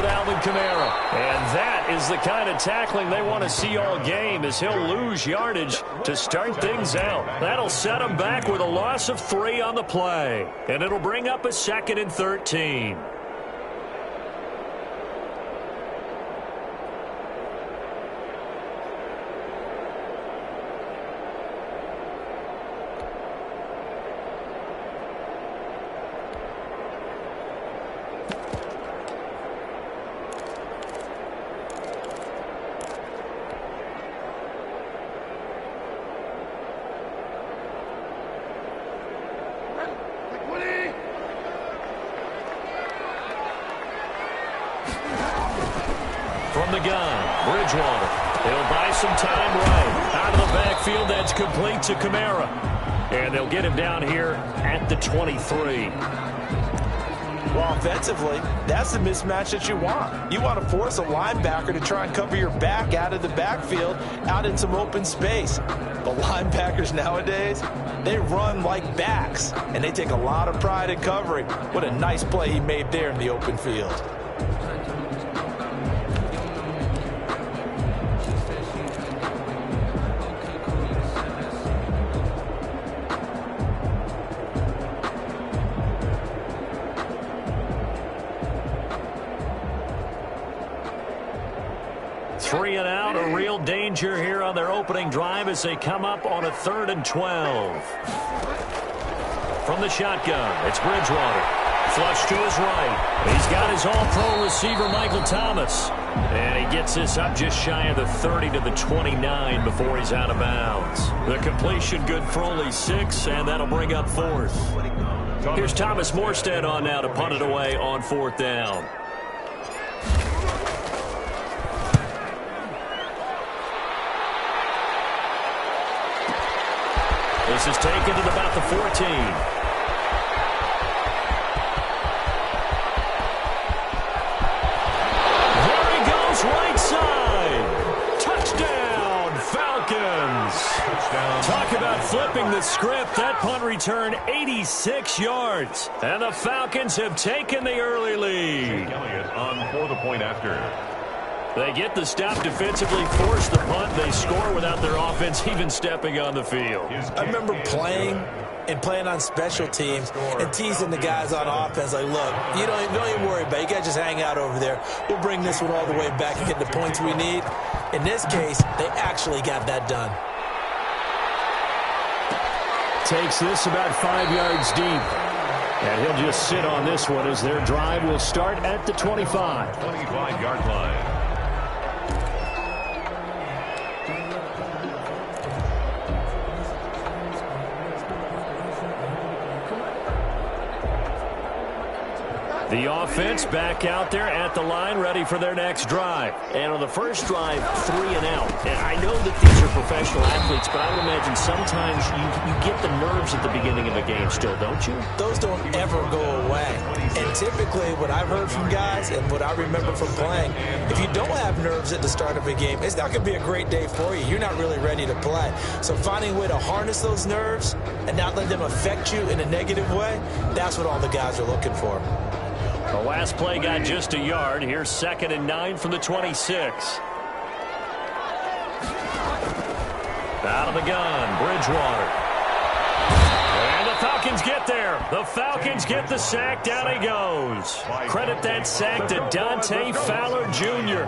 with Alvin Kamara. And that is the kind of tackling they want to see all game, as he'll lose yardage to start things out. That'll set him back with a loss of 3 on the play. And it'll bring up a 2nd and 13. From the gun, Bridgewater. He'll buy some time right. Out of the backfield, that's complete to Kamara. And they'll get him down here at the 23. Well, offensively, that's the mismatch that you want. You want to force a linebacker to try and cover your back out of the backfield, out in some open space. The linebackers nowadays, they run like backs, and they take a lot of pride in covering. What a nice play he made there in the open field. Three and out, a real danger here on their opening drive as they come up on a 3rd and 12. From the shotgun, it's Bridgewater. Flush to his right. He's got his all-pro receiver, Michael Thomas. And he gets this up just shy of the 30 to the 29 before he's out of bounds. The completion good for only 6, and that'll bring up 4th. Here's Thomas Morstead on now to punt it away on 4th down. This is taken to about the 14. There he goes, right side. Touchdown, Falcons. Talk about flipping the script. That punt return 86 yards. And the Falcons have taken the early lead. On for the point after. They get the stop defensively, force the punt. They score without their offense even stepping on the field. I remember playing on special teams and teasing the guys on offense like, look, you don't even worry about it. You guys just hang out over there. We'll bring this one all the way back and get the points we need. In this case, they actually got that done. Takes this about 5 yards deep. And he'll just sit on this one as their drive will start at the 25. 25-yard line. The offense back out there at the line, ready for their next drive. And on the first drive, 3 and out. And I know that these are professional athletes, but I would imagine sometimes you get the nerves at the beginning of a game still, don't you? Those don't ever go away. And typically, what I've heard from guys and what I remember from playing, if you don't have nerves at the start of a game, it's not going to be a great day for you. You're not really ready to play. So finding a way to harness those nerves and not let them affect you in a negative way, that's what all the guys are looking for. The last play got just a yard. Here's 2nd and 9 from the 26. Out of the gun, Bridgewater. And the Falcons get there. The Falcons get the sack. Down he goes. Credit that sack to Dante Fowler Jr.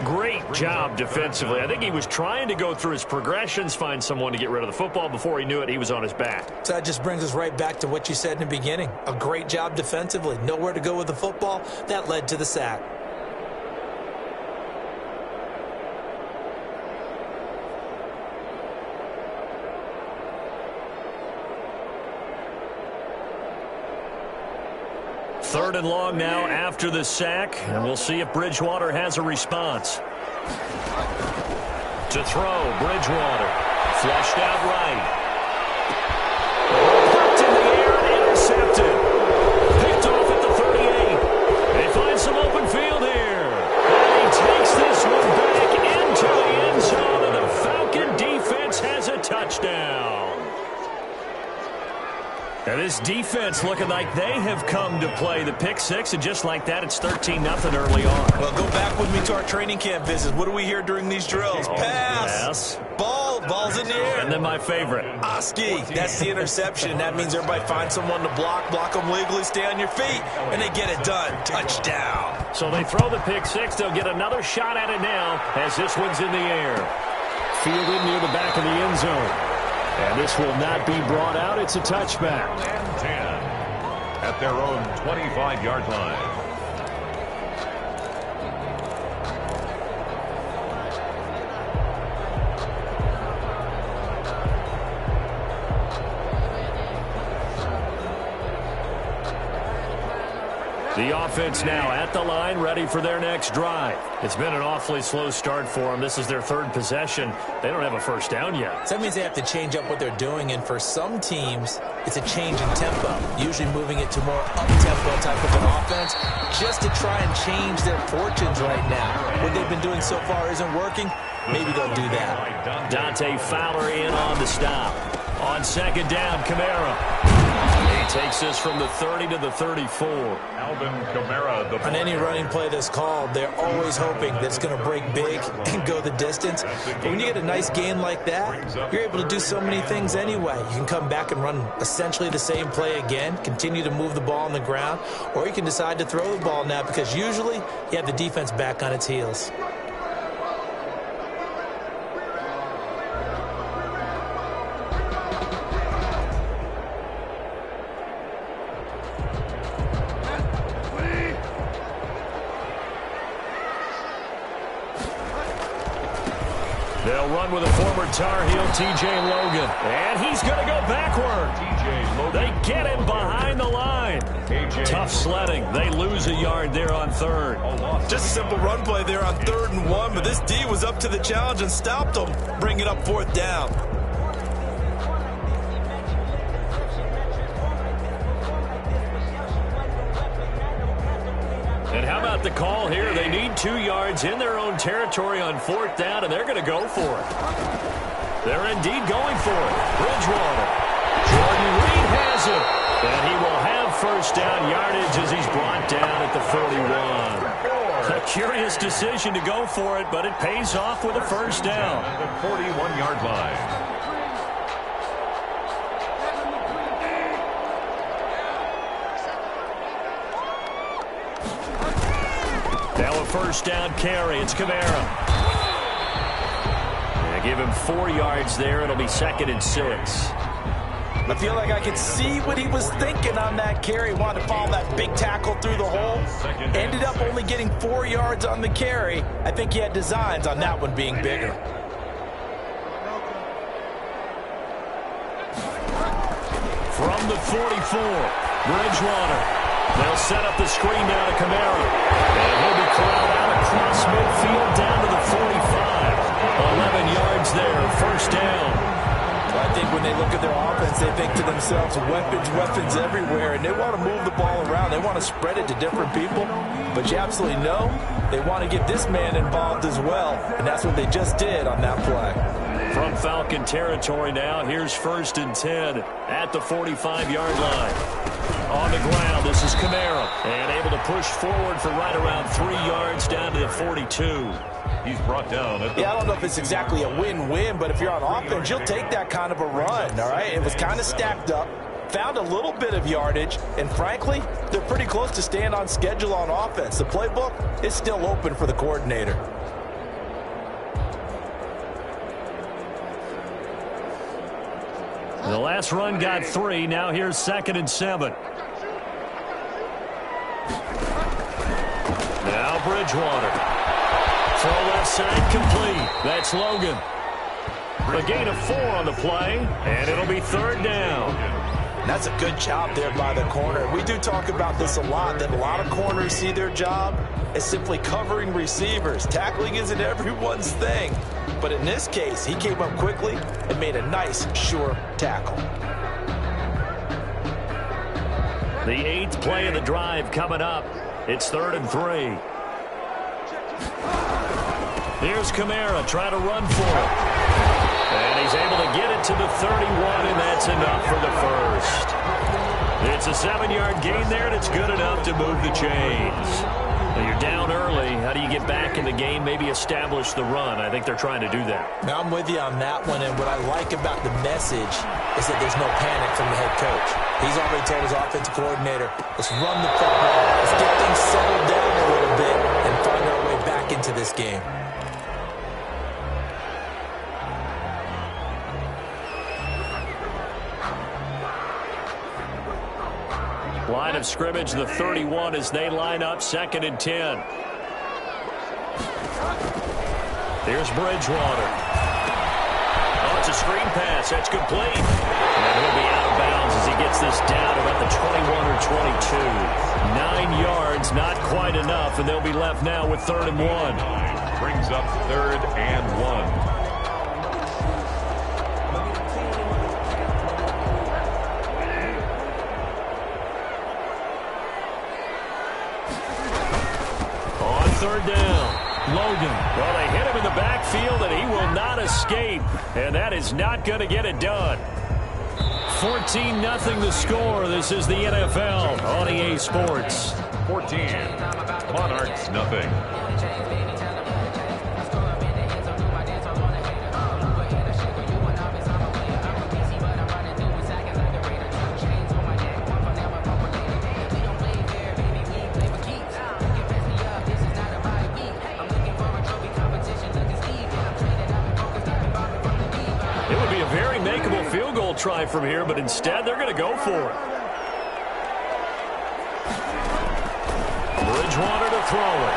Great job defensively. I think he was trying to go through his progressions, find someone to get rid of the football. Before he knew it, he was on his back. So that just brings us right back to what you said in the beginning. A great job defensively. Nowhere to go with the football. That led to the sack. Third and long now after the sack, and we'll see if Bridgewater has a response. To throw, Bridgewater. Flushed out right. Popped in the air and intercepted. Picked off at the 38. They find some open field here. And he takes this one back into the end zone, and the Falcon defense has a touchdown. And this defense looking like they have come to play. The pick six, and just like that, it's 13-0 early on. Well, go back with me to our training camp visits. What do we hear during these drills? Pass. Ball's in the air. And then my favorite. Oski, that's the interception. That means everybody finds someone to block them legally, stay on your feet, and they get it done. Touchdown. So they throw the pick six. They'll get another shot at it now as this one's in the air. Fielded near the back of the end zone. And this will not be brought out. It's a touchback. And 10 at their own 25-yard line. The offense now at the line, ready for their next drive. It's been an awfully slow start for them. This is their third possession. They don't have a first down yet. So that means they have to change up what they're doing, and for some teams, it's a change in tempo, usually moving it to more up-tempo type of an offense just to try and change their fortunes right now. What they've been doing so far isn't working. Maybe they'll do that. Dante Fowler in on the stop. On second down, Kamara. He takes this from the 30 to the 34. Alvin Kamara, the On any running play that's called, they're always hoping that it's going to break big and go the distance. But when you get a nice gain like that, you're able to do so many things anyway. You can come back and run essentially the same play again, continue to move the ball on the ground, or you can decide to throw the ball now because usually you have the defense back on its heels. They'll run with a former Tar Heel, T.J. Logan. And he's going to go backward. T.J. Logan. They get him behind the line. Tough sledding. They lose a yard there on third. Just a simple run play there on 3rd and 1, but this D was up to the challenge and stopped them, bringing up 4th down. And how about the call here? They need 2 yards in their own territory on 4th down, and they're going to go for it. They're indeed going for it. Bridgewater. Jordan Reed has it. And he will have first down yardage as he's brought down at the 41. A curious decision to go for it, but it pays off with a first down. At the 41-yard line. Now a first down carry. It's Kamara. They give him 4 yards there. It'll be 2nd and 6. I feel like I could see what he was thinking on that carry. Wanted to follow that big tackle through the hole. Ended up only getting 4 yards on the carry. I think he had designs on that one being bigger. From the 44, Bridgewater. They'll set up the screen down to Kamara. And he'll be corralled out across midfield down to the 45. 11 yards there, first down. I think when they look at their offense, they think to themselves, weapons everywhere, and they want to move the ball around. They want to spread it to different people, but you absolutely know they want to get this man involved as well, and that's what they just did on that play. From Falcon territory now, here's 1st and 10 at the 45-yard line. On the ground, this is Kamara, and able to push forward for right around 3 yards down to the 42. He's brought down. I don't know if it's exactly a win-win, but if you're on offense, you'll take that kind of a run, all right? It was kind of stacked up, found a little bit of yardage, and frankly, they're pretty close to staying on schedule on offense. The playbook is still open for the coordinator. The last run got 3. Now here's 2nd and 7. Now Bridgewater. Throw left side complete. That's Logan. A gain of 4 on the play, and it'll be 3rd down. That's a good job there by the corner. We do talk about this a lot, that a lot of corners see their job as simply covering receivers. Tackling isn't everyone's thing. But in this case, he came up quickly and made a nice, sure tackle. The 8th play of the drive coming up. It's 3rd and 3. Here's Kamara trying to run for it. And he's able to get it to the 31, and that's enough for the first. It's a 7-yard gain there, and it's good enough to move the chains. Now you're down early. How do you get back in the game, maybe establish the run? I think they're trying to do that. Now I'm with you on that one, and what I like about the message is that there's no panic from the head coach. He's already told his offensive coordinator, let's run the football, let's get things settled down a little bit and find our way back into this game. Line of scrimmage, the 31 as they line up, 2nd and 10. Here's Bridgewater. Oh, it's a screen pass. That's complete. And he'll be out of bounds as he gets this down about the 21 or 22. 9 yards, not quite enough, and they'll be left now with 3rd and 1. Brings up 3rd and 1. Third down. Logan. Well, they hit him in the backfield, and he will not escape. And that is not going to get it done. 14-0 the score. This is the NFL on EA Sports. 14. Monarchs, nothing. Field goal try from here, but instead they're going to go for it. Bridgewater to throw it.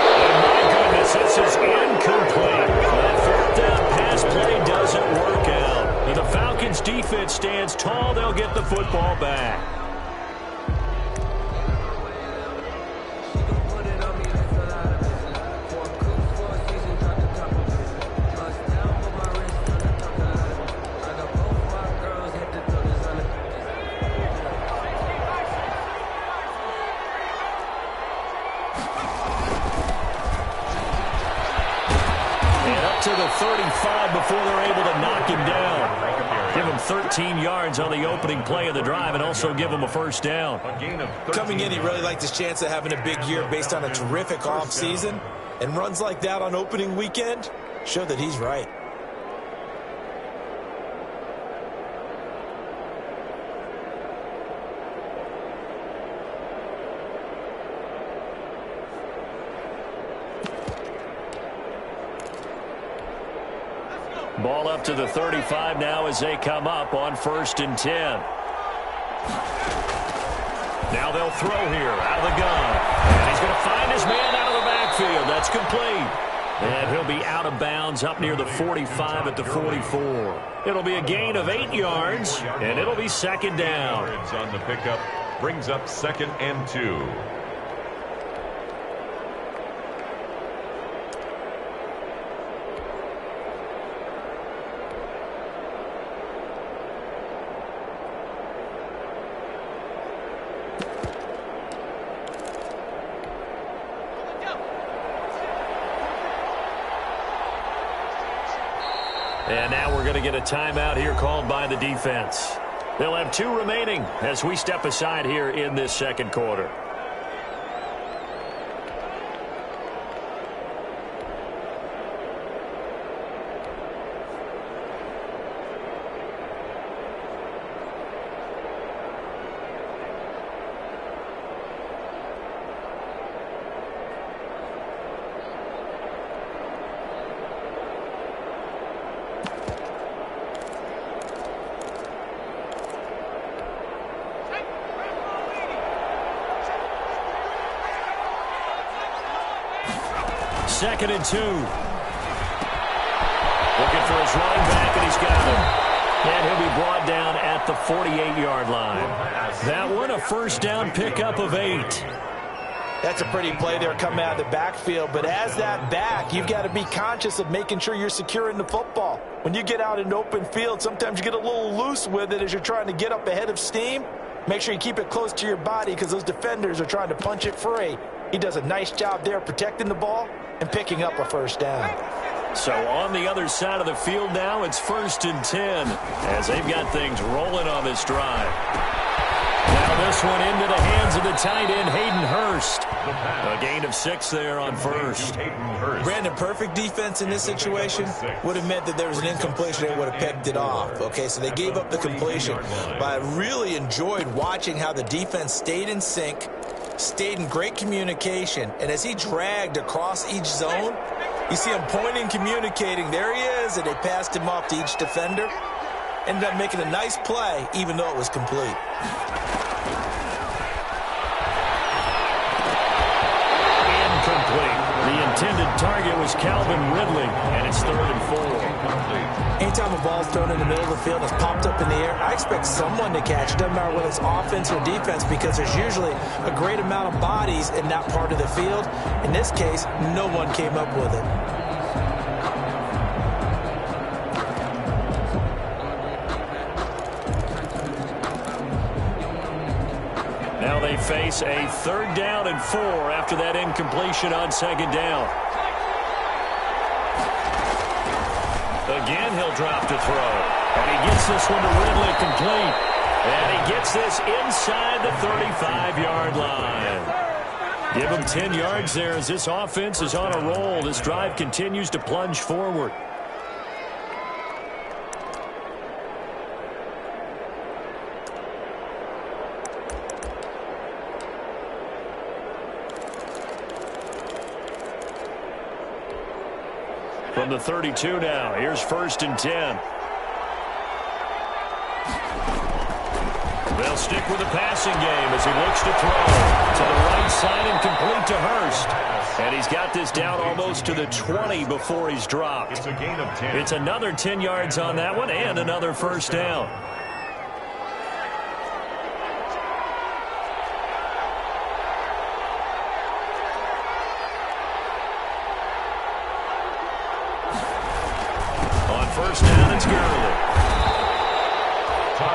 And my goodness, this is incomplete. That 4th down pass play doesn't work out. And the Falcons defense stands tall. They'll get the football back. To the 35 before they're able to knock him down. Give him 13 yards on the opening play of the drive and also give him a 1st down. Coming in, he really liked his chance of having a big year based on a terrific offseason. And runs like that on opening weekend show that he's right. Ball up to the 35 now as they come up on 1st and 10. Now they'll throw here out of the gun. And he's going to find his man out of the backfield. That's complete. And he'll be out of bounds up near the 45 at the 44. It'll be a gain of 8 yards, and it'll be 2nd down. On the pickup brings up 2nd and 2. And now we're going to get a timeout here called by the defense. They'll have 2 remaining as we step aside here in this 2nd quarter. Second and 2. Looking for his running back, and he's got him. And he'll be brought down at the 48-yard line. That one, a 1st down pickup of 8. That's a pretty play there coming out of the backfield. But as that back, you've got to be conscious of making sure you're securing the football. When you get out in open field, sometimes you get a little loose with it as you're trying to get up ahead of steam. Make sure you keep it close to your body because those defenders are trying to punch it free. He does a nice job there protecting the ball and picking up a 1st down. So on the other side of the field now, it's 1st and 10 as they've got things rolling on this drive. Now this one into the hands of the tight end, Hayden Hurst. A gain of 6 there on first. Brandon, perfect defense in this situation would have meant that there was an incompletion. They would have picked it off. Okay, so they gave up the completion. But I really enjoyed watching how the defense stayed in sync, stayed in great communication. And as he dragged across each zone, you see him pointing, communicating. There he is, and they passed him off to each defender. Ended up making a nice play, even though it was complete. Incomplete. The intended target was Calvin Ridley, and it's 3rd and 4. Anytime a ball's thrown in the middle of the field and it's popped up in the air, I expect someone to catch it. Doesn't matter whether it's offense or defense, because there's usually a great amount of bodies in that part of the field. In this case, no one came up with it. Now they face a 3rd down and 4 after that incompletion on 2nd down. Again, he'll drop to throw. And he gets this one to Ridley complete. And he gets this inside the 35-yard line. Give him 10 yards there as this offense is on a roll. This drive continues to plunge forward. From the 32 now, here's 1st and 10. They'll stick with the passing game as he looks to throw to the right side and complete to Hurst. And he's got this down almost to the 20 before he's dropped. It's a gain of 10. It's another 10 yards on that one and another 1st down. On 1st down, it's Gurley.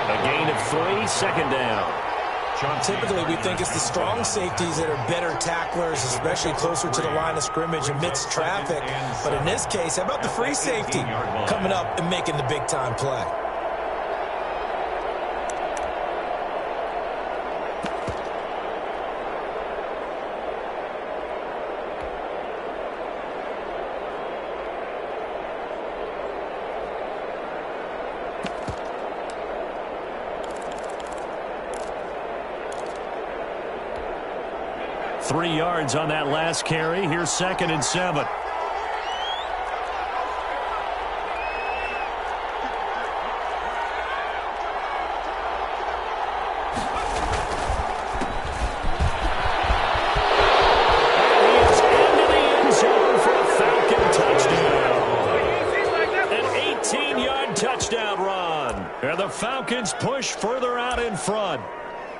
A gain of 3, 2nd down. Typically, we think it's the strong safeties that are better tacklers, especially closer to the line of scrimmage amidst traffic. But in this case, how about the free safety coming up and making the big-time play? Three yards on that last carry. Here's 2nd and 7. The Falcons push further out in front.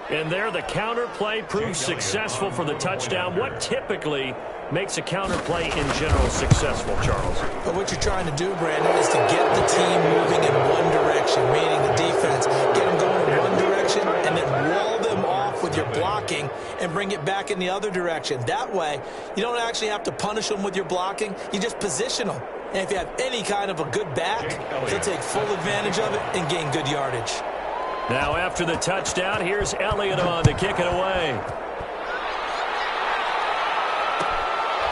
And there the counter play proves successful for the touchdown. What typically makes a counter play in general successful, Charles? But what you're trying to do, Brandon, is to get the team moving in one direction, meaning the defense, get them going in one direction and then wall them off with your blocking and bring it back in the other direction. That way, you don't actually have to punish them with your blocking. You just position them. And if you have any kind of a good back, he'll take full advantage of it and gain good yardage. Now after the touchdown, here's Elliott on to kick it away.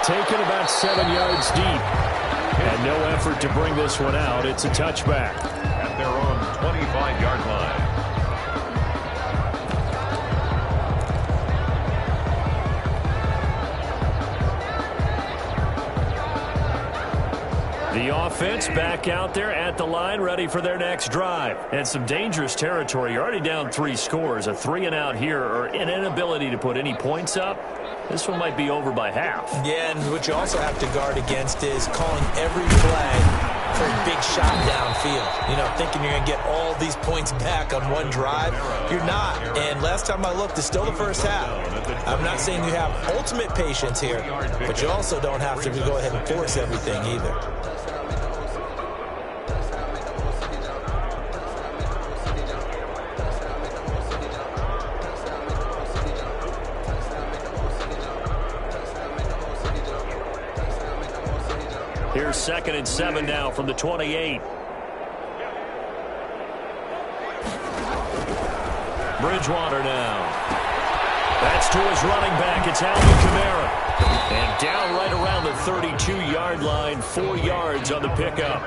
Taken about 7 yards deep. And no effort to bring this one out. It's a touchback. At their own 25-yard line. The offense back out there at the line, ready for their next drive. And some dangerous territory. You're already down 3 scores. A 3-and-out here, or an inability to put any points up. This one might be over by half. Yeah, and what you also have to guard against is calling every play for a big shot downfield. You know, thinking you're going to get all these points back on one drive. You're not. And last time I looked, it's still the first half. I'm not saying you have ultimate patience here, but you also don't have to go ahead and force everything either. Here's 2nd and 7 now from the 28. Bridgewater now. That's to his running back. It's Alvin Kamara. And down right around the 32-yard line, 4 yards on the pickup.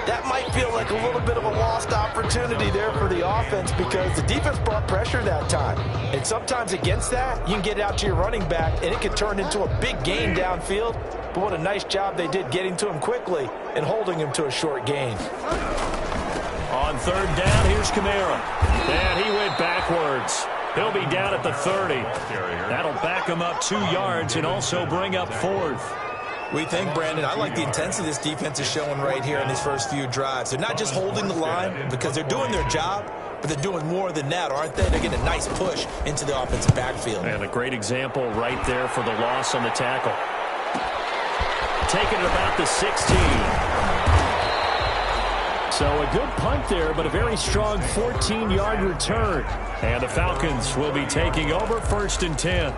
That might feel like a little bit of a lost opportunity there for the offense because the defense brought pressure that time. And sometimes against that, you can get out to your running back, and it could turn into a big gain downfield. But what a nice job they did getting to him quickly and holding him to a short gain. On 3rd down, here's Kamara. And he went backwards. He'll be down at the 30. That'll back him up 2 yards and also bring up 4th. We think, Brandon, I like the intensity this defense is showing right here in these first few drives. They're not just holding the line because they're doing their job, but they're doing more than that, aren't they? They're getting a nice push into the offensive backfield. And a great example right there for the loss on the tackle. Taking it about the 16. So a good punt there, but a very strong 14-yard return. And the Falcons will be taking over 1st and 10.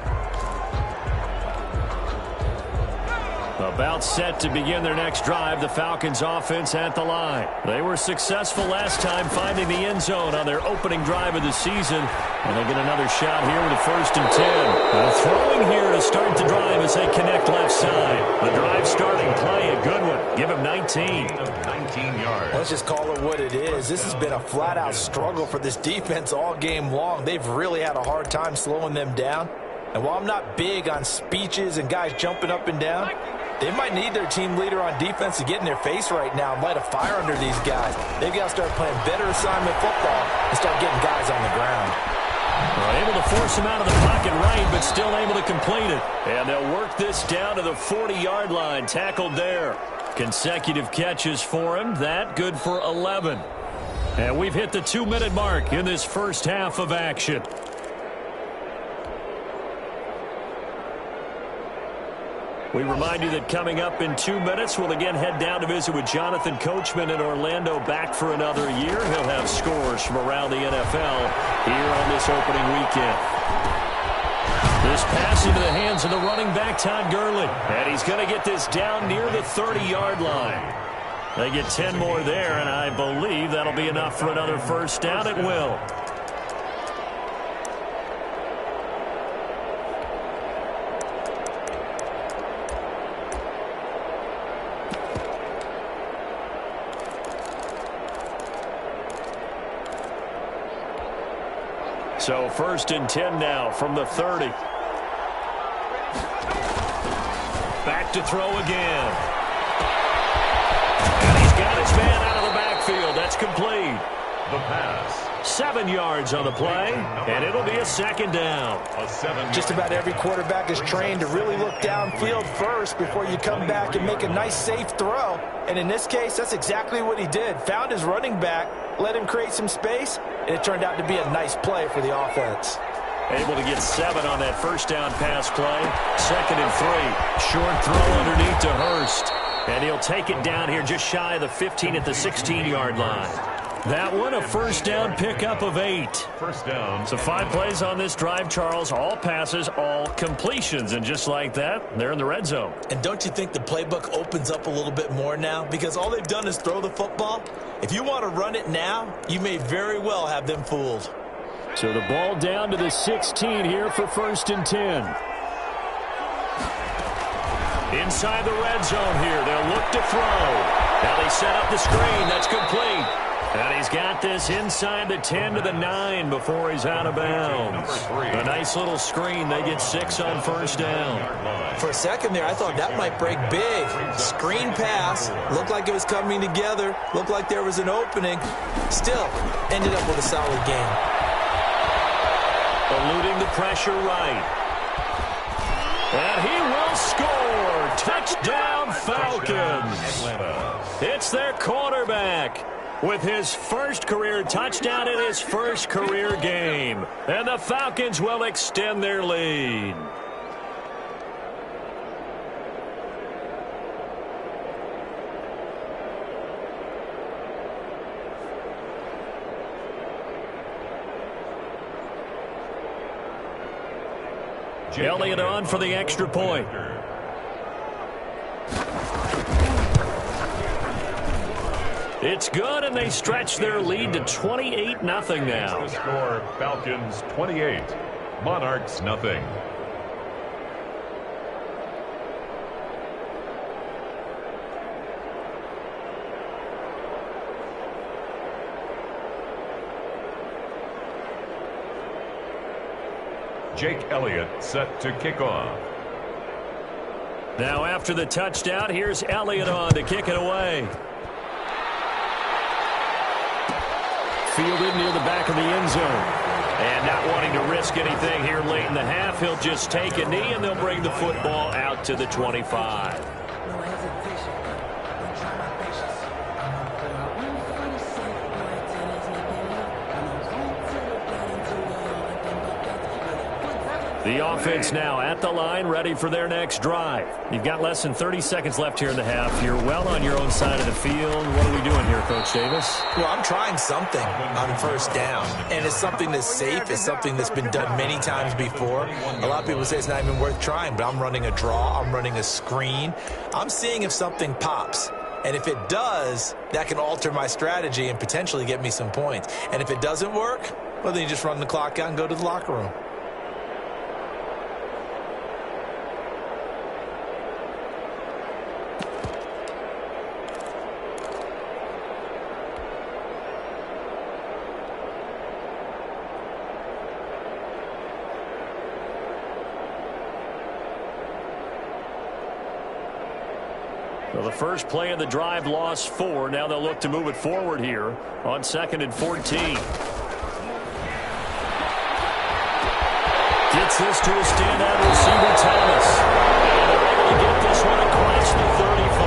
About set to begin their next drive, the Falcons offense at the line. They were successful last time finding the end zone on their opening drive of the season. And they get another shot here with a 1st and 10. Throwing here to start the drive as they connect left side. The drive starting play, a good one. Give him 19. 19 yards. Let's just call it what it is. This has been a flat-out struggle for this defense all game long. They've really had a hard time slowing them down. And while I'm not big on speeches and guys jumping up and down, they might need their team leader on defense to get in their face right now and light a fire under these guys. They've got to start playing better assignment football and start getting guys on the ground. Well, able to force him out of the pocket right, but still able to complete it. And they'll work this down to the 40-yard line. Tackled there. Consecutive catches for him. That good for 11. And we've hit the 2-minute mark in this first half of action. We remind you that coming up in 2 minutes, we'll again head down to visit with Jonathan Coachman in Orlando, back for another year. He'll have scores from around the NFL here on this opening weekend. This pass into the hands of the running back, Todd Gurley. And he's going to get this down near the 30-yard line. They get 10 more there, and I believe that'll be enough for another 1st down. It will. So 1st and 10 now from the 30. Back to throw again. And he's got his man out of the backfield. That's complete. The pass. 7 yards on the play, and it'll be a 2nd down. Just about every quarterback is trained to really look downfield first before you come back and make a nice, safe throw. And in this case, that's exactly what he did. Found his running back, let him create some space, and it turned out to be a nice play for the offense. Able to get 7 on that 1st down pass play. 2nd and 3. Short throw underneath to Hurst. And he'll take it down here just shy of the 15 at the 16-yard line. That one, a 1st down pickup of 8. 1st down. So 5 plays on this drive, Charles. All passes, all completions. And just like that, they're in the red zone. And don't you think the playbook opens up a little bit more now? Because all they've done is throw the football. If you want to run it now, you may very well have them fooled. So the ball down to the 16 here for 1st and 10. Inside the red zone here. They'll look to throw. Now they set up the screen. That's complete. And he's got this inside the 10 to the 9 before he's out of bounds. A nice little screen. They get 6 on 1st down. For a second there, I thought that might break big. Screen pass. Looked like it was coming together. Looked like there was an opening. Still, ended up with a solid game. Eluding the pressure right. And he will score. Touchdown, Falcons. It's their quarterback with his 1st career touchdown in his 1st career game. And the Falcons will extend their lead. Elliott on for the extra point. It's good, and they stretch their lead to 28-0 now. The score, Falcons 28, Monarchs nothing. Jake Elliott set to kick off. Now after the touchdown, here's Elliott on to kick it away. Fielded near the back of the end zone. And not wanting to risk anything here late in the half, he'll just take a knee and they'll bring the football out to the 25. The offense now at the line, ready for their next drive. You've got less than 30 seconds left here in the half. You're well on your own side of the field. What are we doing here, Coach Davis? Well, I'm trying something on first down, and it's something that's safe. It's something that's been done many times before. A lot of people say it's not even worth trying, but I'm running a draw. I'm running a screen. I'm seeing if something pops. And if it does, that can alter my strategy and potentially get me some points. And if it doesn't work, well, then you just run the clock out and go to the locker room. Well, the first play of the drive lost 4. Now they'll look to move it forward here on 2nd and 14. Gets this to a standout receiver, Thomas. And they're able to get this one across the 35.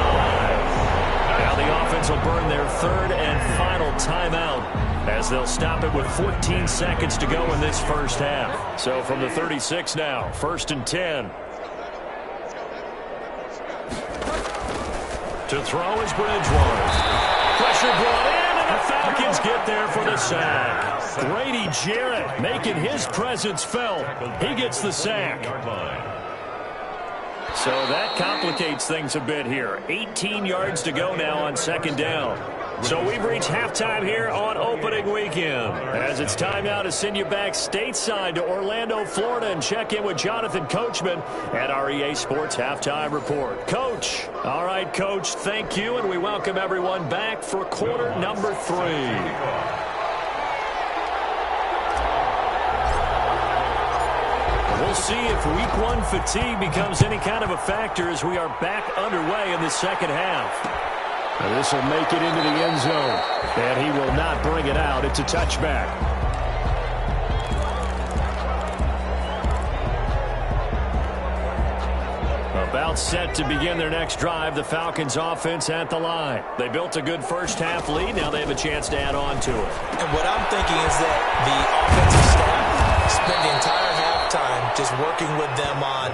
Now the offense will burn their 3rd and final timeout as they'll stop it with 14 seconds to go in this first half. So from the 36 now, 1st and 10. To throw is Bridgewater. Pressure brought in, and the Falcons get there for the sack. Grady Jarrett making his presence felt. He gets the sack. So that complicates things a bit here. 18 yards to go now on 2nd down. So we've reached halftime here on opening weekend. As it's time now to send you back stateside to Orlando, Florida, and check in with Jonathan Coachman at our EA Sports Halftime Report. Coach. All right, Coach, thank you, and we welcome everyone back for quarter number 3. We'll see if week 1 fatigue becomes any kind of a factor as we are back underway in the second half. And this will make it into the end zone. And he will not bring it out. It's a touchback. About set to begin their next drive, the Falcons offense at the line. They built a good first half lead. Now they have a chance to add on to it. And what I'm thinking is that the offensive staff spent the entire halftime just working with them on,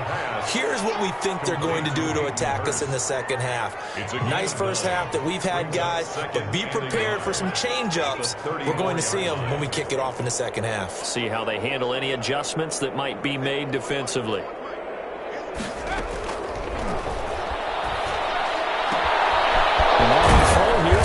here's what we think they're going to do to attack us in the second half. Nice first half that we've had, guys, but be prepared for some change-ups. We're going to see them when we kick it off in the second half. See how they handle any adjustments that might be made defensively.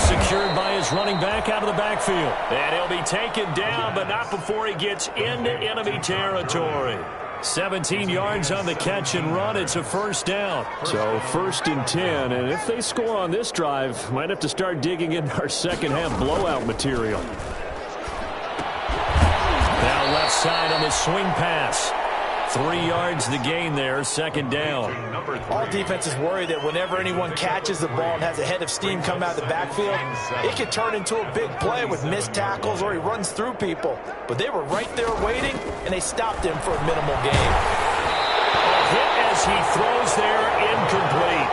Secured by his running back out of the backfield. And he'll be taken down, but not before he gets into enemy territory. 17 yards on the catch and run. It's a first down. So 1st and 10. And if they score on this drive, might have to start digging in our second half blowout material. Now left side on the swing pass. 3 yards the gain there, 2nd down. All defenses worry that whenever anyone catches the ball and has a head of steam come out of the backfield, it could turn into a big play with missed tackles or he runs through people. But they were right there waiting, and they stopped him for a minimal gain. A hit as he throws there, incomplete.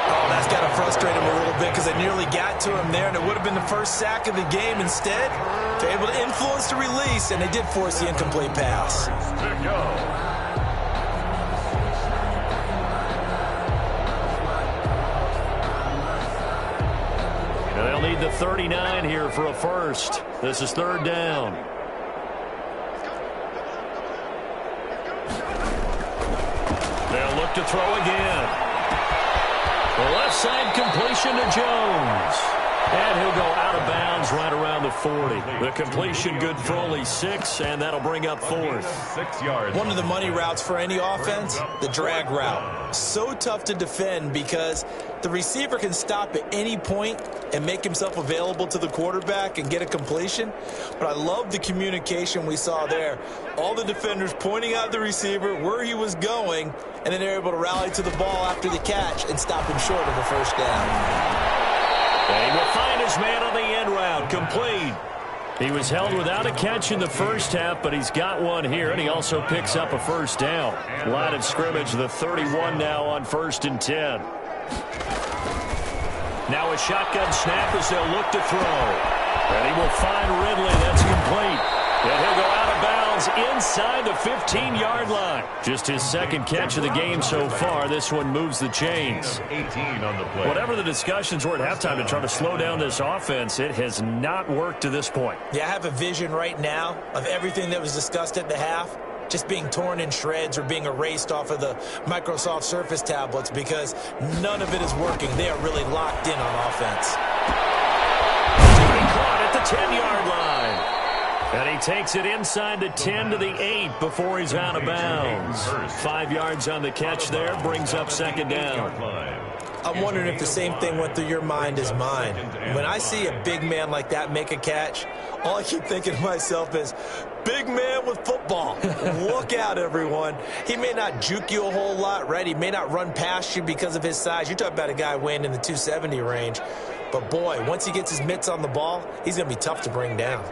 Oh, that's got to frustrate him a little bit because they nearly got to him there, and it would have been the first sack of the game. Instead, they're able to influence the release, and they did force the incomplete pass. And they'll need the 39 here for a first. This is 3rd down. They'll look to throw again. The left side completion to Jones. And he'll go out of bounds right around the 40. The completion good for only 6, and that'll bring up 4th. 6 yards. One of the money routes for any offense, the drag route. So tough to defend because the receiver can stop at any point and make himself available to the quarterback and get a completion. But I love the communication we saw there. All the defenders pointing out the receiver, where he was going, and then they're able to rally to the ball after the catch and stop him short of a first down. And he will find his man on the end route, complete. He was held without a catch in the first half, but he's got one here, and he also picks up a first down. Line of scrimmage, the 31 now on 1st and 10. Now a shotgun snap as they'll look to throw. And he will find Ridley. That's complete. And he'll go out of bounds inside the 15-yard line. Just his second catch of the game so far. This one moves the chains. 18 on the play. Whatever the discussions were at halftime to try to slow down this offense, it has not worked to this point. Yeah, I have a vision right now of everything that was discussed at the half just being torn in shreds or being erased off of the Microsoft Surface tablets because none of it is working. They are really locked in on offense. Caught at the 10-yard line. And he takes it inside the 10 to the 8 before he's out of bounds. 5 yards on the catch there, brings up 2nd down. I'm wondering if the same thing went through your mind as mine. When I see a big man like that make a catch, all I keep thinking to myself is, big man with football. Look out, everyone. He may not juke you a whole lot, right? He may not run past you because of his size. You're talking about a guy weighing in the 270 range. But, boy, once he gets his mitts on the ball, he's going to be tough to bring down.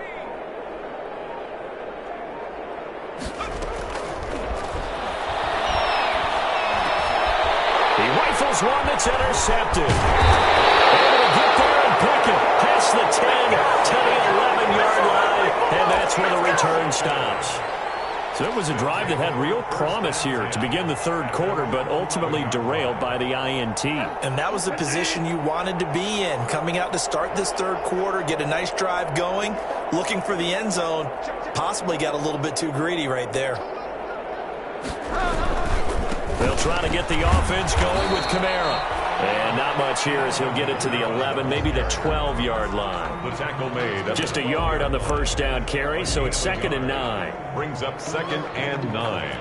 He rifles one that's intercepted. Able to get there and pick it. Past the 10 to the 11-yard line, and that's where the return stops. So it was a drive that had real promise here to begin the third quarter, but ultimately derailed by the INT. And that was the position you wanted to be in, coming out to start this third quarter, get a nice drive going, looking for the end zone, possibly got a little bit too greedy right there. They'll try to get the offense going with Kamara. And not much here as he'll get it to the 11, maybe the 12-yard line. The tackle made. Just a yard on the first down carry, so it's 2nd and 9. Brings up 2nd and 9.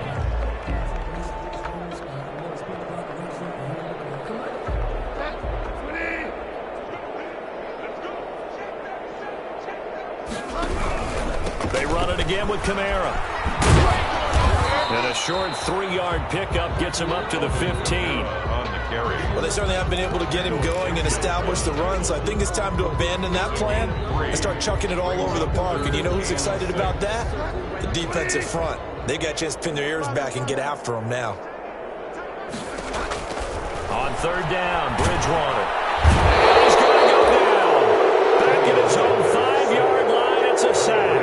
They run it again with Kamara. And a short 3-yard pickup gets him up to the 15. On the carry. Well, they certainly have been able to get him going and establish the run, so I think it's time to abandon that plan and start chucking it all over the park. And you know who's excited about that? The defensive front. They got a chance to pin their ears back and get after him now. On 3rd down, Bridgewater. And he's going to go down. Back at his own 5-yard line, it's a sack.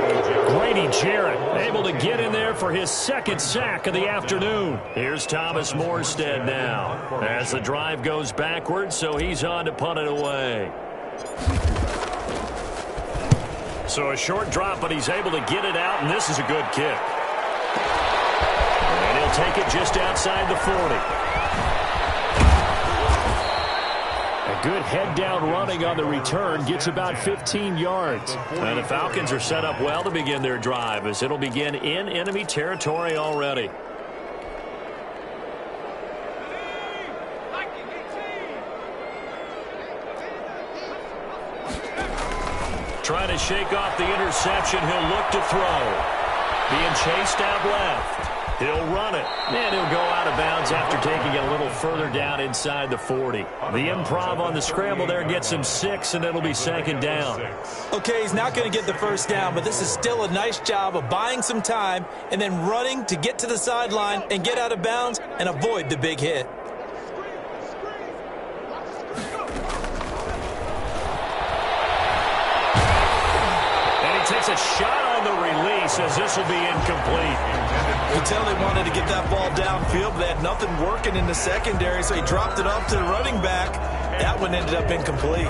Grady Jarrett able to get in there for his 2nd sack of the afternoon. Here's Thomas Morstead now as the drive goes backwards, so he's on to punt it away. So a short drop, but he's able to get it out, and this is a good kick. And he'll take it just outside the 40. A good head-down running on the return gets about 15 yards. And the Falcons are set up well to begin their drive as it'll begin in enemy territory already. Trying to shake off the interception, he'll look to throw. Being chased out left. He'll run it, and he'll go out of bounds after taking it a little further down inside the 40. The improv on the scramble there gets him 6, and it'll be 2nd down. Okay, he's not going to get the first down, but this is still a nice job of buying some time and then running to get to the sideline and get out of bounds and avoid the big hit. And he takes a shot on the release as this will be incomplete. You can tell they wanted to get that ball downfield, but they had nothing working in the secondary, so he dropped it off to the running back. That one ended up incomplete.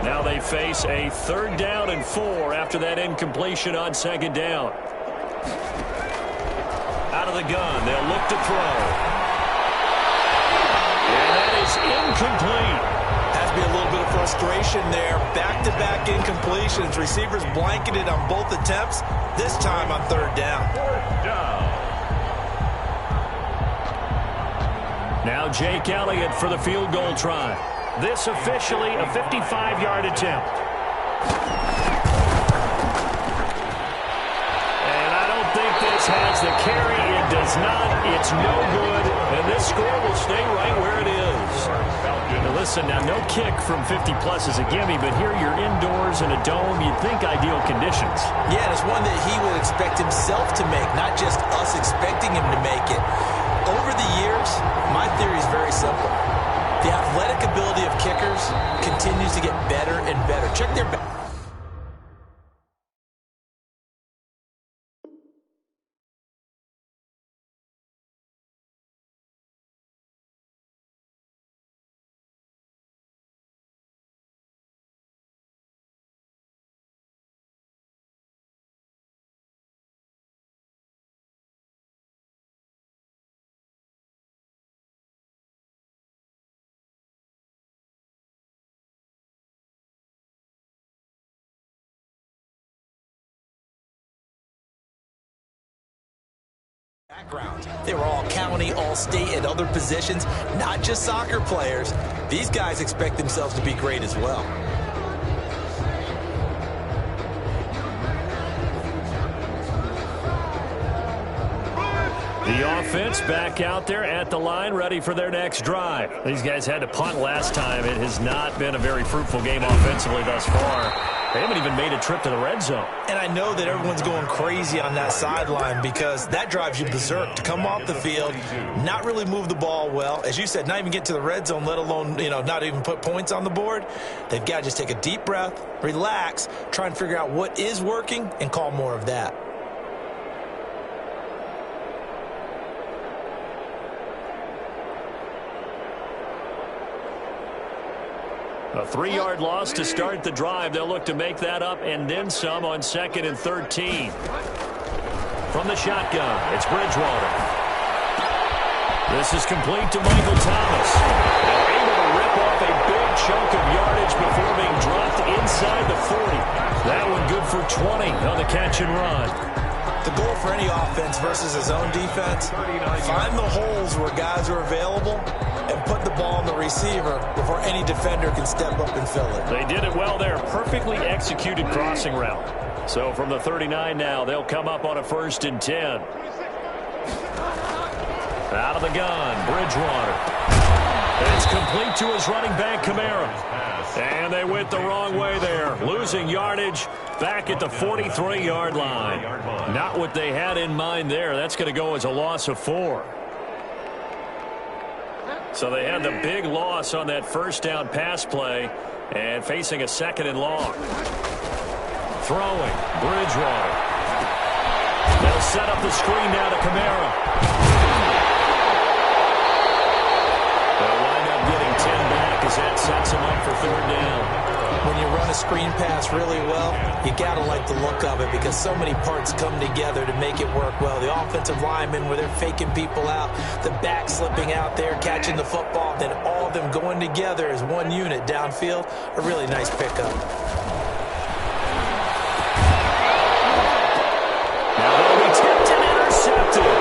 Now they face a 3rd down and 4 after that incompletion on 2nd down. Out of the gun, they'll look to throw. And that is incomplete. Has to be a little bit of frustration there. Back-to-back incompletions. Receivers blanketed on both attempts, this time on third down. Fourth down. Now Jake Elliott for the field goal try. This officially a 55-yard attempt. And I don't think this has the carry. It does not. It's no good. And this score will stay right where it is. Now listen, now no kick from 50-plus is a gimme, but here you're indoors in a dome. You'd think ideal conditions. Yeah, and it's one that he would expect himself to make, not just us expecting him to make it. Over the years, my theory is very simple. The athletic ability of kickers continues to get better and better. Check their back. Background. They were all county, all state, and other positions, not just soccer players. These guys expect themselves to be great as well. The offense back out there at the line, ready for their next drive. These guys had to punt last time. It has not been a very fruitful game offensively thus far. They haven't even made a trip to the red zone. And I know that everyone's going crazy on that sideline because that drives you berserk to come off the field, not really move the ball well. As you said, not even get to the red zone, let alone, not even put points on the board. They've got to just take a deep breath, relax, try and figure out what is working and call more of that. A 3-yard loss to start the drive. They'll look to make that up and then some on 2nd and 13. From the shotgun, it's Bridgewater. This is complete to Michael Thomas. They're able to rip off a big chunk of yardage before being dropped inside the 40. That one good for 20 on the catch and run. The goal for any offense versus his own defense, find the holes where guys are available and put the ball on the receiver before any defender can step up and fill it. They did it well there. Perfectly executed crossing route. So from the 39 now, they'll come up on a 1st and 10. Out of the gun, Bridgewater. It's complete to his running back, Kamara. And they went the wrong way there. Losing yardage back at the 43-yard line. Not what they had in mind there. That's going to go as a loss of 4. So they had the big loss on that first down pass play and facing a 2nd and long. Throwing, Bridgewater. They'll set up the screen now to Kamara. They'll wind up getting 10 back as that sets them up for 3rd down. When you run a screen pass really well, you got to like the look of it because so many parts come together to make it work well. The offensive linemen, where they're faking people out, the back slipping out there, catching the football, then all of them going together as one unit downfield, a really nice pickup. Now they'll be tipped and intercepted.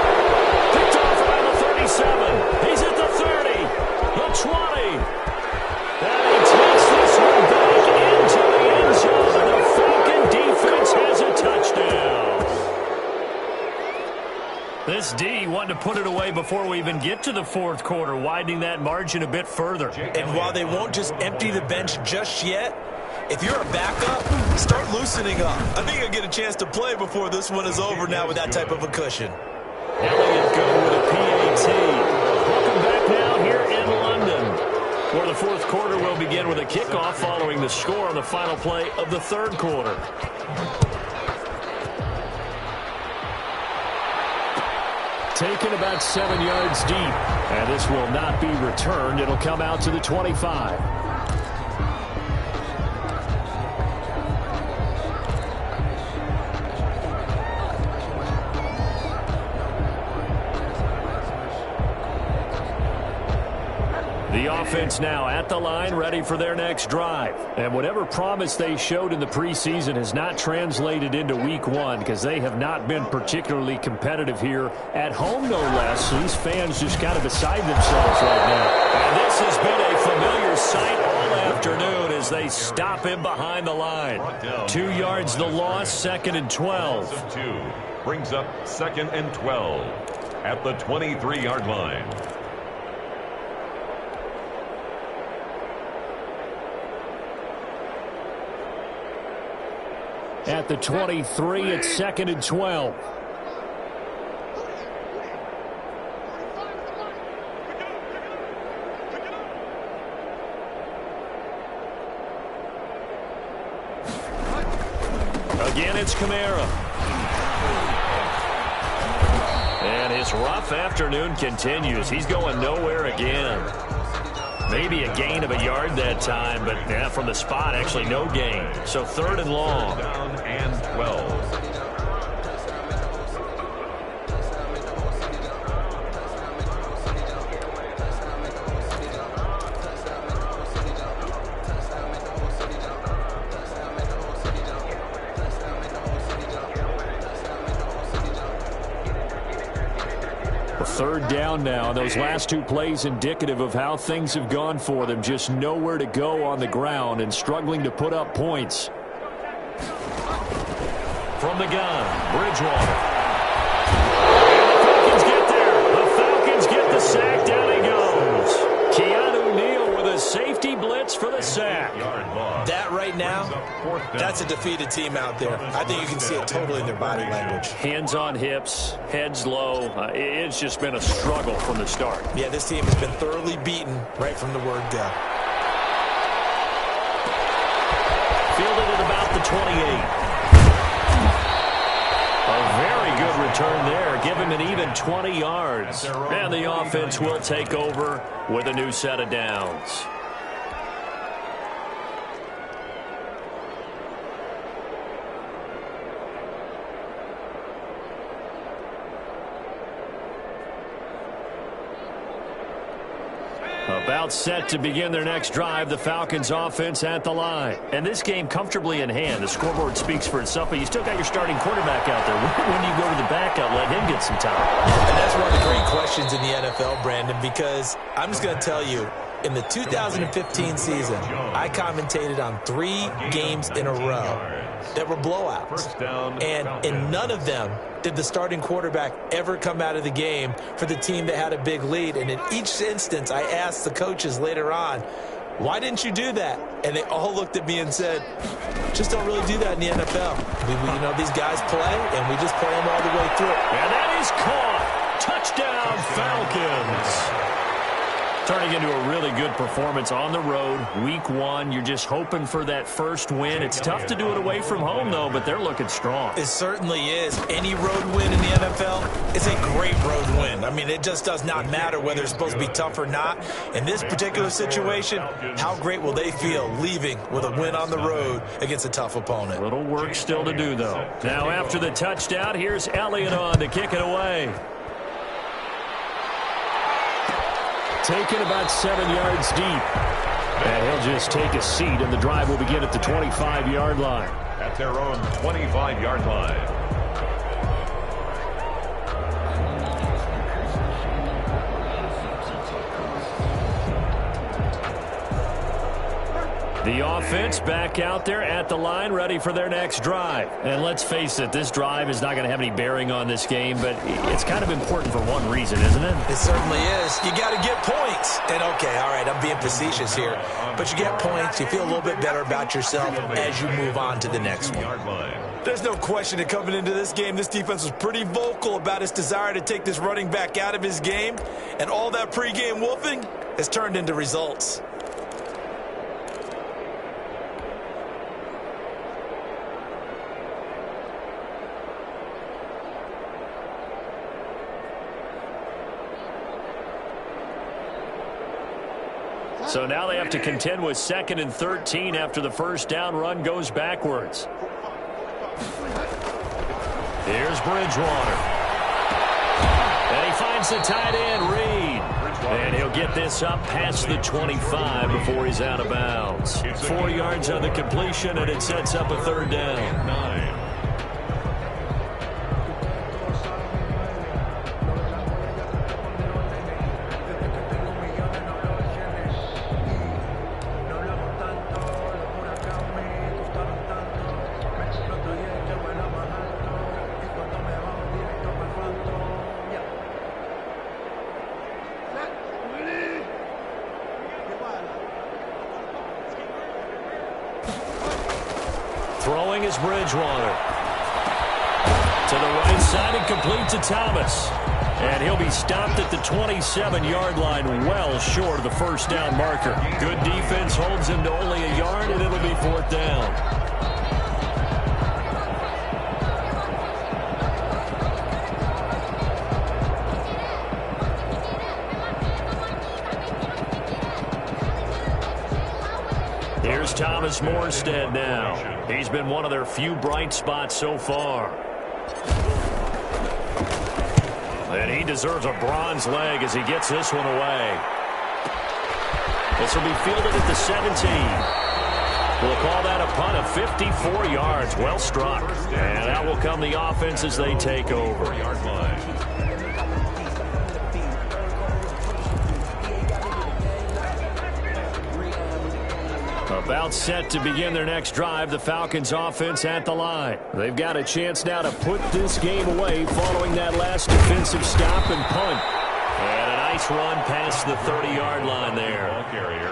Picked off by the 37. He's at the 30, the 20. And he takes this one back into the end zone. The Falcon defense has a touchdown. This D wanted to put it away before we even get to the 4th quarter, widening that margin a bit further. And while they won't just empty the bench just yet, if you're a backup, start loosening up. I think you'll get a chance to play before this one is over now with that type of a cushion. Elliott good with a PAT. Welcome back now here in London, where the 4th quarter will begin with a kickoff following the score on the final play of the 3rd quarter. Taken about 7 yards deep, and this will not be returned. It'll come out to the 25. The offense now at the line, ready for their next drive. And whatever promise they showed in the preseason has not translated into week one because they have not been particularly competitive here at home, no less. So these fans just kind of beside themselves right now. And this has been a familiar sight all afternoon as they stop him behind the line. 2 yards the loss, 2nd and 12. Brings up 2nd and 12 at the 23-yard line. At the 23, it's 2nd and 12. Again, it's Kamara. And his rough afternoon continues. He's going nowhere again. Maybe a gain of a yard that time, but yeah, from the spot, actually no gain. So 3rd and long. Down and 12. Third down now. Those last 2 plays indicative of how things have gone for them. Just nowhere to go on the ground and struggling to put up points. From the gun, Bridgewater. And the Falcons get there. The Falcons get the sack. Down he goes. Keanu Neal with a safety blitz for the sack. That right now, that's a defeated team out there. I think you can see it totally in their body language. Hands on hips, heads low. It's just been a struggle from the start. Yeah, this team has been thoroughly beaten right from the word go. Fielded at about the 28. A very good return there. Give him an even 20 yards. And the offense will take over with a new set of downs. About set to begin their next drive, the Falcons offense at the line. And this game comfortably in hand. The scoreboard speaks for itself, but you still got your starting quarterback out there. When do you go to the backup, let him get some time? And that's one of the great questions in the NFL, Brandon, because I'm just going to tell you, in the 2015 season, I commentated on 3 games in a row that were blowouts. And in none of them did the starting quarterback ever come out of the game for the team that had a big lead. And in each instance, I asked the coaches later on, why didn't you do that? And they all looked at me and said, just don't really do that in the NFL. You know, these guys play, and we just play them all the way through. And that is caught. Touchdown, Falcons. Turning into a really good performance on the road. Week 1, you're just hoping for that first win. It's tough to do it away from home, though, but they're looking strong. It certainly is. Any road win in the NFL is a great road win. I mean, it just does not matter whether it's supposed to be tough or not. In this particular situation, how great will they feel leaving with a win on the road against a tough opponent? A little work still to do, though. Now, after the touchdown, here's Elliott on to kick it away. Taken about 7 yards deep. And he'll just take a seat, and the drive will begin at the 25-yard line. At their own 25-yard line. The offense back out there at the line, ready for their next drive. And let's face it, this drive is not going to have any bearing on this game, but it's kind of important for one reason, isn't it? It certainly is. You got to get points. And, okay, all right, I'm being facetious here. But you get points, you feel a little bit better about yourself as you move on to the next one. There's no question that coming into this game, this defense was pretty vocal about its desire to take this running back out of his game. And all that pregame wolfing has turned into results. So now they have to contend with 2nd and 13 after the first down run goes backwards. Here's Bridgewater. And he finds the tight end, Reed. And he'll get this up past the 25 before he's out of bounds. 4 yards on the completion, and it sets up a third down. 9. Throwing is Bridgewater. To the right side and complete to Thomas. And he'll be stopped at the 27-yard line, well short of the first down marker. Good defense holds him to only a yard, and it'll be fourth down. Here's Thomas Morstead now. He's been one of their few bright spots so far. And he deserves a bronze leg as he gets this one away. This will be fielded at the 17. We'll call that a punt of 54 yards. Well struck. And out will come the offense as they take over. About set to begin their next drive, the Falcons offense at the line. They've got a chance now to put this game away following that last defensive stop and punt. And a nice run past the 30-yard line there.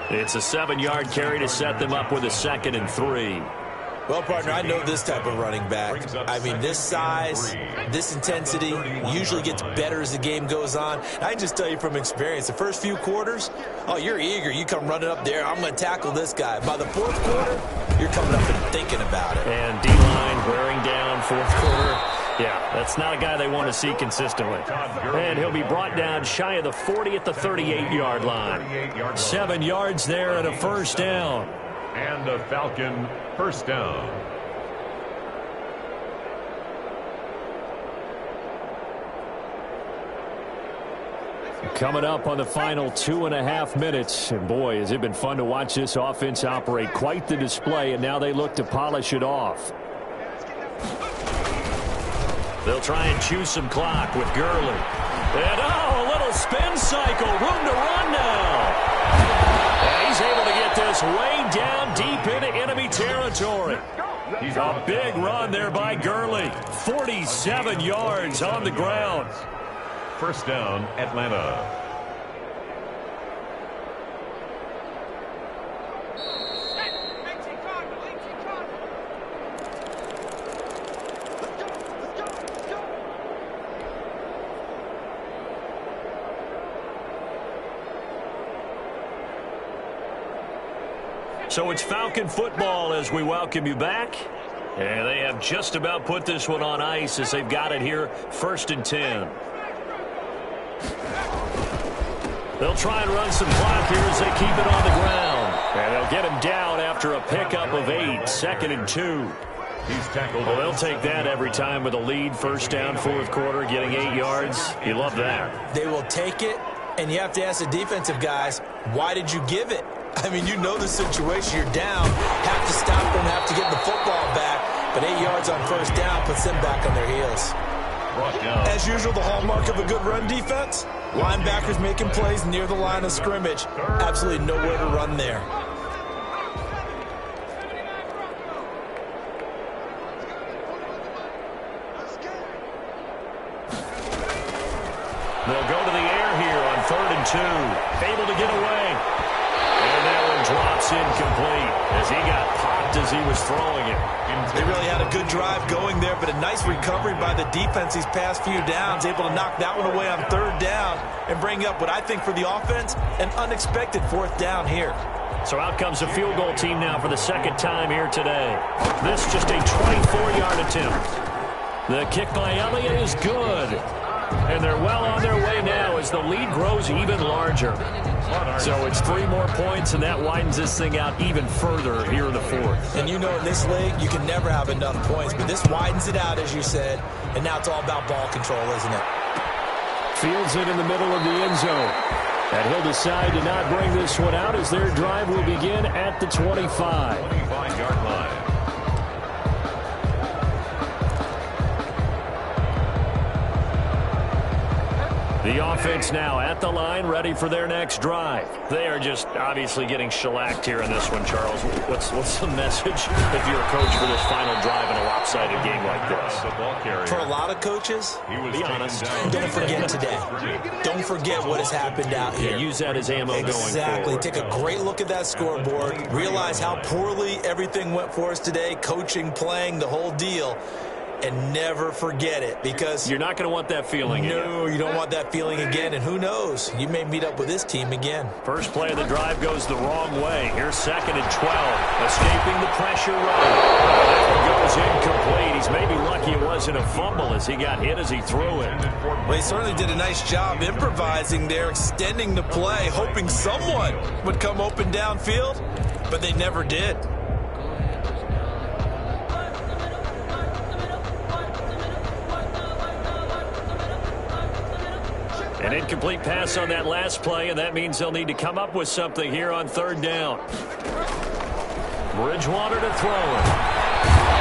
It's a 7-yard carry to set them up with a 2nd and 3. Well, partner, I know this type of running back. I mean, this size, this intensity usually gets better as the game goes on. I can just tell you from experience, the first few quarters, oh, you're eager. You come running up there, I'm going to tackle this guy. By the fourth quarter, you're coming up and thinking about it. And D-line wearing down fourth quarter. Yeah, that's not a guy they want to see consistently. And he'll be brought down shy of the 40 at the 38-yard line. 7 yards there and a first down. And a Falcon first down. Coming up on the final 2.5 minutes. And boy, has it been fun to watch this offense operate. Quite the display, and now they look to polish it off. They'll try and chew some clock with Gurley. And oh, a little spin cycle. Room to run now. And he's able to get this way down deep into enemy territory. A big run there by Gurley. 47 yards on the ground. First down, Atlanta. So it's Falcon football as we welcome you back. And they have just about put this one on ice as they've got it here, 1st and 10. They'll try and run some clock here as they keep it on the ground. And they'll get him down after a pickup of 8, 2nd and 2. He's tackled. Well, they'll take that every time with a lead, first down, fourth quarter, getting 8 yards. You love that. They will take it, and you have to ask the defensive guys, why did you give it? I mean, you know the situation. You're down, have to stop them, have to get the football back. But 8 yards on first down puts them back on their heels. As usual, the hallmark of a good run defense, linebackers making plays near the line of scrimmage. Absolutely nowhere to run there. They'll go to the air here on 3rd and 2. Able to get away. And that one drops incomplete as he got popped as he was throwing it. They really had a good drive going there, but a nice recovery by the defense these past few downs, able to knock that one away on 3rd down and bring up what I think for the offense, an unexpected 4th down here. So out comes a field goal team now for the 2nd time here today. This just a 24-yard attempt. The kick by Elliott is good. And they're well on their way now as the lead grows even larger. So it's 3 more points, and that widens this thing out even further here in the 4th. And you know in this league, you can never have enough points, but this widens it out, as you said, and now it's all about ball control, isn't it? Fields it in the middle of the end zone. And he'll decide to not bring this one out as their drive will begin at the 25. 25-yard line. The offense now at the line, ready for their next drive. They are just obviously getting shellacked here in this one, Charles. What's the message if you're a coach for this final drive in a lopsided game like this? For a lot of coaches, Be honest. don't forget today. Don't forget what has happened out here. Yeah, use that as ammo going forward. Exactly. Take a great look at that scoreboard. Realize how poorly everything went for us today. Coaching, playing, the whole deal. And never forget it, because you're not going to want that feeling again. No, you don't want that feeling again. And who knows? You may meet up with this team again. First play of the drive goes the wrong way. Here's 2nd and 12. Escaping the pressure run. That one goes incomplete. He's maybe lucky it wasn't a fumble as he got hit as he threw it. Well, he certainly did a nice job improvising there, extending the play, hoping someone would come open downfield, but they never did. An incomplete pass on that last play, and that means they'll need to come up with something here on 3rd down. Bridgewater to throw it.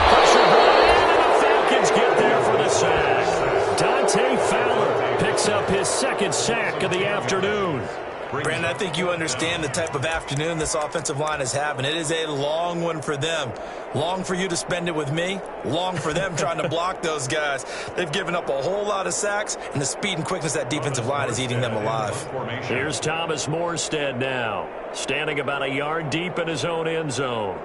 Pressure brought in, and the Falcons get there for the sack. Dante Fowler picks up his 2nd sack of the afternoon. Brandon, I think you understand the type of afternoon this offensive line is having. It is a long one for them. Long for you to spend it with me. Long for them trying to block those guys. They've given up a whole lot of sacks, and the speed and quickness of that defensive line is eating them alive. Here's Thomas Morstead now, standing about a yard deep in his own end zone.